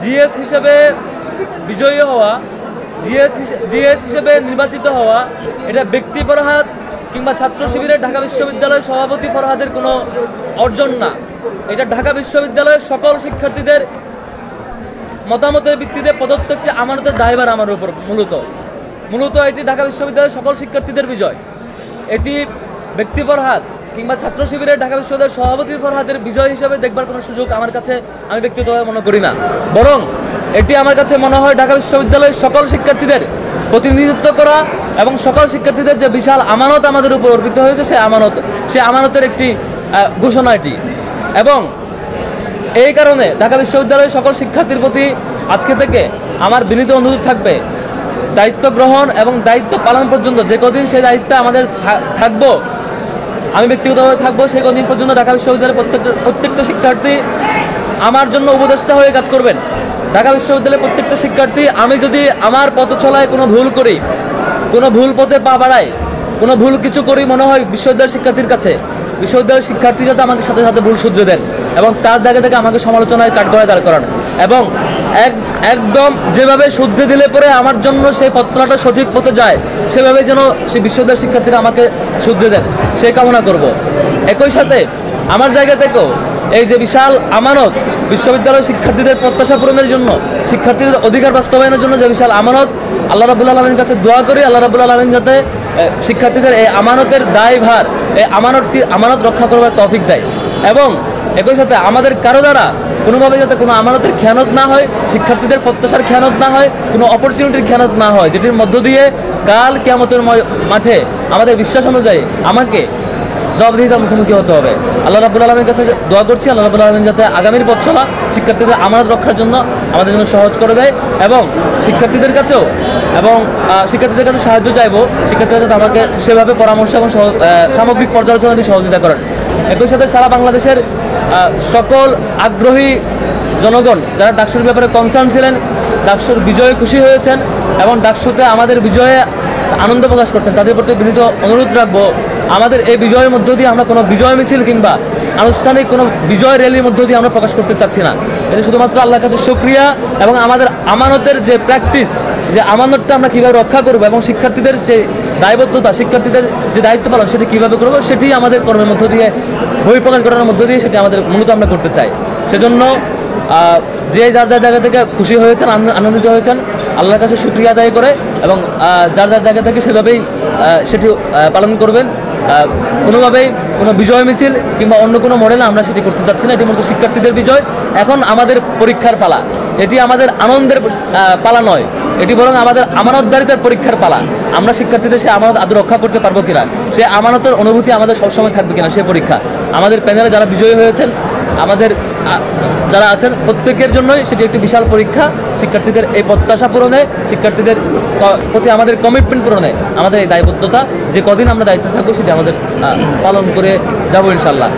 GS হিসেবে বিজয়ী হওয়া, জিএস হিসেবে নির্বাচিত হওয়া এটা ব্যক্তি ফরহাদ কিংবা ছাত্র শিবিরের ঢাকা বিশ্ববিদ্যালয়ের সভাপতি ফরহাদের কোনো অর্জন না। এটা ঢাকা বিশ্ববিদ্যালয়ের সকল শিক্ষার্থীদের মতামতের ভিত্তিতে প্রদত্ত একটি আমানতের দায়ভার আমার উপর। মূলত এটি ঢাকা বিশ্ববিদ্যালয়ের সকল শিক্ষার্থীদের বিজয়। এটি ব্যক্তি ফরহাদ কিংবা ছাত্র শিবিরের ঢাকা বিশ্ববিদ্যালয়ের সভাপতির ফরহাদের বিজয় হিসেবে দেখবার কোনো সুযোগ আমার কাছে আমি ব্যক্তিগতভাবে মনে করি না। বরং এটি আমার কাছে মনে হয় ঢাকা বিশ্ববিদ্যালয়ের সকল শিক্ষার্থীদের প্রতিনিধিত্ব করা এবং সকল শিক্ষার্থীদের যে বিশাল আমানত আমাদের উপর অর্পিত হয়েছে সেই আমানতের একটি ঘোষণা এটি। এবং এই কারণে ঢাকা বিশ্ববিদ্যালয়ের সকল শিক্ষার্থীর প্রতি আজকে থেকে আমার বিনীত অনুরোধ থাকবে, দায়িত্ব গ্রহণ এবং দায়িত্ব পালন পর্যন্ত যে কদিন সেই দায়িত্বে আমাদের থাকবো, আমি ব্যক্তিগতভাবে থাকবো, সেই কদিন পর্যন্ত ঢাকা বিশ্ববিদ্যালয়ের প্রত্যেকটা শিক্ষার্থী আমার জন্য উপদেষ্টা হয়ে কাজ করবেন। ঢাকা বিশ্ববিদ্যালয়ের প্রত্যেকটা শিক্ষার্থী, আমি যদি আমার পথ চলায় কোনো ভুল করি, কোনো ভুল পথে পা বাড়াই, কোনো ভুল কিছু করি মনে হয় বিশ্ববিদ্যালয়ের শিক্ষার্থীর কাছে, বিশ্ববিদ্যালয়ের শিক্ষার্থী যাতে আমাকে সাথে সাথে ভুল শুধরে দেন এবং তার জায়গা থেকে আমাকে সমালোচনায় কাঠগড়ায় দাঁড় করান এবং একদম যেভাবে শুদ্ধে দিলে পরে আমার জন্য সেই পথচলাটা সঠিক পথে যায়, সেভাবে যেন সেই বিশ্ববিদ্যালয়ের শিক্ষার্থীরা আমাকে শুধরে দেন, সেই কামনা করব। একই সাথে আমার জায়গা থেকেও এই যে বিশাল আমানত, বিশ্ববিদ্যালয়ের শিক্ষার্থীদের প্রত্যাশা পূরণের জন্য, শিক্ষার্থীদের অধিকার বাস্তবায়নের জন্য যে বিশাল আমানত, আল্লাহ রাব্বুল আলামিনের কাছে দোয়া করি আল্লাহ রাব্বুল আলামিন যাতে শিক্ষার্থীদের এই আমানতের দায়ভার, এই আমানত রক্ষা করবার তৌফিক দেয়। এবং একই সাথে আমাদের কারো দ্বারা কোনোভাবে যাতে কোনো আমানতের খেয়ানত না হয়, শিক্ষার্থীদের প্রত্যাশার খেয়ানত না হয়, কোনো অপরচুনিটির খেয়ানত না হয়, যেটির মধ্য দিয়ে কাল কিয়ামতের মাঠে আমাদের বিশ্বাস অনুযায়ী আমাকে জবাবদিহিতার মুখোমুখি হতে হবে। আল্লাহ রাব্বুল আলামিনের কাছে দোয়া করছি আল্লাহ রাব্বুল আলামিন যাতে আগামীর পথ চলা শিক্ষার্থীদের আমানত রক্ষার জন্য আমাদের জন্য সহজ করে দেয় এবং শিক্ষার্থীদের কাছে সাহায্য চাইবো, শিক্ষার্থীরা যাতে আমাকে সেভাবে পরামর্শ এবং সামগ্রিক পর্যালোচনা দিয়ে সহযোগিতা করেন। একই সাথে সারা বাংলাদেশের সকল আগ্রহী জনগণ যারা ডাকসুর ব্যাপারে কনসার্ন ছিলেন, ডাকসুর বিজয়ে খুশি হয়েছেন এবং ডাকসুতে আমাদের বিজয়ে আনন্দ প্রকাশ করছেন, তাদের প্রতি বিনীত অনুরোধ রাখবো, আমাদের এই বিজয়ের মধ্য দিয়ে আমরা কোনো বিজয় মিছিল কিংবা আনুষ্ঠানিক কোনো বিজয় র্যালির মধ্য দিয়ে আমরা প্রকাশ করতে চাচ্ছি না। এটা শুধুমাত্র আল্লাহর কাছে শুকরিয়া এবং আমাদের আমানতের যে প্র্যাকটিস, যে আমানতটা আমরা কীভাবে রক্ষা করবো এবং শিক্ষার্থীদের যে দায়বদ্ধতা, শিক্ষার্থীদের যে দায়িত্ব পালন সেটি কীভাবে করবো, সেটি আমাদের কর্মের মধ্য দিয়ে, বহিঃপ্রকাশ ঘটানোর মধ্য দিয়ে সেটি আমাদের মূলত আমরা করতে চাই। সেজন্য যে যার জায়গা থেকে খুশি হয়েছেন, আনন্দিত হয়েছেন, আল্লাহর কাছে শুকরিয়া আদায় করে এবং যার জায়গা থেকে সেভাবেই সেটি পালন করবেন। কোনোভাবেই কোনো বিজয় মিছিল কিংবা অন্য কোনো মডেলে আমরা সেটি করতে চাচ্ছি না। এটি মূলত শিক্ষার্থীদের বিজয়। এখন আমাদের পরীক্ষার পালা, এটি আমাদের আনন্দের পালা নয়, এটি বরং আমাদের আমানতদারিতার পরীক্ষার পালা। আমরা শিক্ষার্থীদের সে আমানত আদৌ রক্ষা করতে পারবো কিনা, সে আমানতের অনুভূতি আমাদের সবসময় থাকবে কিনা, সে পরীক্ষা। আমাদের প্যানেলে যারা বিজয়ী হয়েছেন, আমাদের যারা আছেন, প্রত্যেকের জন্যই সেটি একটি বিশাল পরীক্ষা। শিক্ষার্থীদের এই প্রত্যাশা পূরণে, শিক্ষার্থীদের প্রতি আমাদের কমিটমেন্ট পূরণে আমাদের এই দায়বদ্ধতা, যে কদিন আমরা দায়িত্বে থাকবো সেটি আমাদের পালন করে যাবো ইনশাল্লাহ।